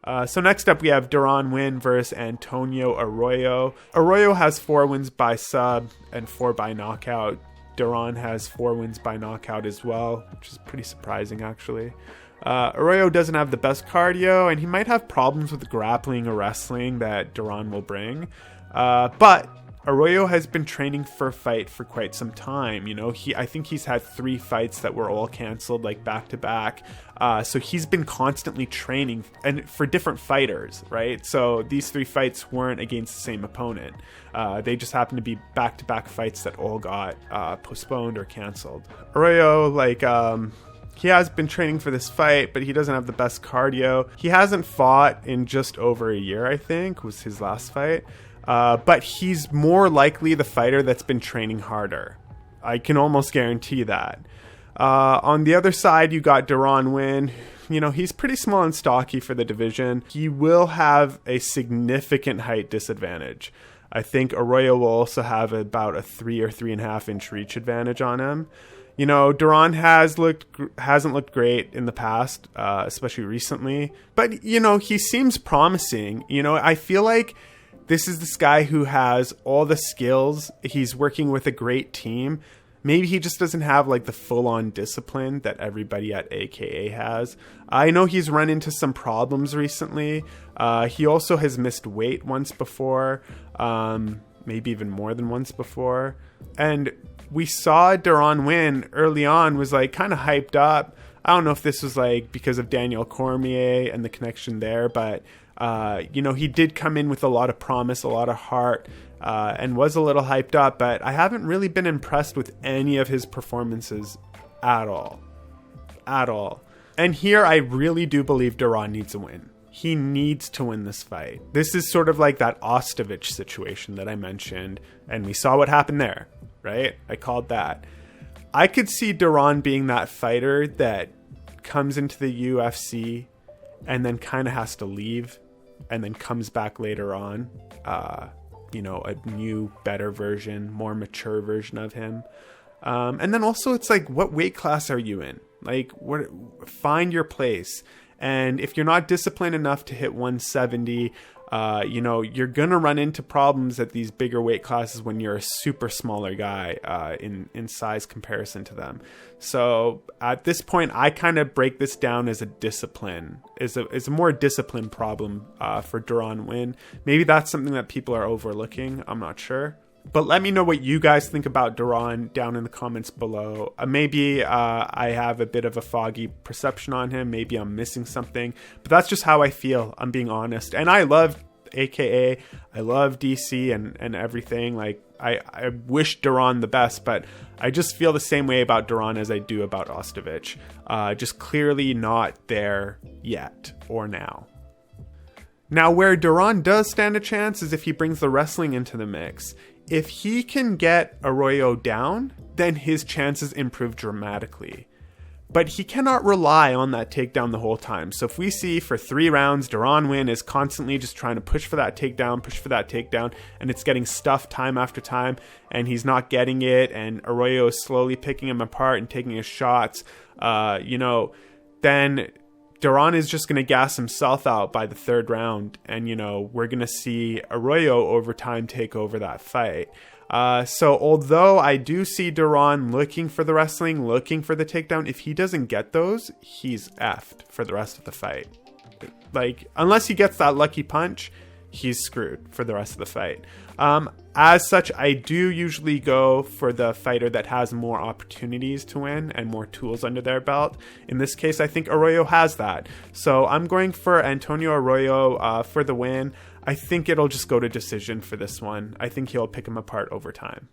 So next up, we have Deron Winn versus Antonio Arroyo. Arroyo has 4 wins by sub and 4 by knockout. Deron has 4 wins by knockout as well, which is pretty surprising, actually. Arroyo doesn't have the best cardio, and he might have problems with grappling or wrestling that Deron will bring. But Arroyo has been training for a fight for quite some time. You know, I think he's had 3 fights that were all canceled, like back to back. So he's been constantly training and for different fighters, right? So these 3 fights weren't against the same opponent. They just happened to be back to back fights that all got postponed or canceled. Arroyo, he has been training for this fight, but he doesn't have the best cardio. He hasn't fought in just over a year, I think, was his last fight. But he's more likely the fighter that's been training harder. I can almost guarantee that. On the other side, you got Deron Winn. You know, he's pretty small and stocky for the division. He will have a significant height disadvantage. I think Arroyo will also have about a 3 or 3.5 inch reach advantage on him. You know, Deron hasn't looked great in the past, especially recently. But, you know, he seems promising. You know, I feel like this is this guy who has all the skills. He's working with a great team. Maybe he just doesn't have like the full-on discipline that everybody at AKA has. I know he's run into some problems recently. He also has missed weight once before, maybe even more than once before. And we saw Deron Winn early on was like kind of hyped up. I don't know if this was like because of Daniel Cormier and the connection there, but you know, he did come in with a lot of promise, a lot of heart, and was a little hyped up, but I haven't really been impressed with any of his performances at all. And here I really do believe Deron needs a win. He needs to win this fight. This is sort of like that Ostovich situation that I mentioned, and we saw what happened there, right? I called that. I could see Deron being that fighter that comes into the UFC and then kind of has to leave and then comes back later on, you know, a new, better version, more mature version of him. And then also it's like, what weight class are you in? Like, find your place. And if you're not disciplined enough to hit 170, you know, you're going to run into problems at these bigger weight classes when you're a super smaller guy in size comparison to them. So at this point, I kind of break this down as a discipline, is a more disciplined problem for Deron Winn. Maybe that's something that people are overlooking. I'm not sure. But let me know what you guys think about Deron down in the comments below. Maybe I have a bit of a foggy perception on him. Maybe I'm missing something. But that's just how I feel. I'm being honest. And I love AKA. I love DC and everything. Like, I wish Deron the best. But I just feel the same way about Deron as I do about Ostovich. Just clearly not there yet or now. Now, where Deron does stand a chance is if he brings the wrestling into the mix. If he can get Arroyo down, then his chances improve dramatically. But he cannot rely on that takedown the whole time. So if we see for 3 rounds, Deron Winn is constantly just trying to push for that takedown, and it's getting stuffed time after time, and he's not getting it, and Arroyo is slowly picking him apart and taking his shots, you know, then Deron is just going to gas himself out by the 3rd round. And, you know, we're going to see Arroyo over time take over that fight. So although I do see Deron looking for the wrestling, looking for the takedown, if he doesn't get those, he's effed for the rest of the fight. Like, unless he gets that lucky punch, he's screwed for the rest of the fight. As such, I do usually go for the fighter that has more opportunities to win and more tools under their belt. In this case, I think Arroyo has that. So I'm going for Antonio Arroyo for the win. I think it'll just go to decision for this one. I think he'll pick him apart over time.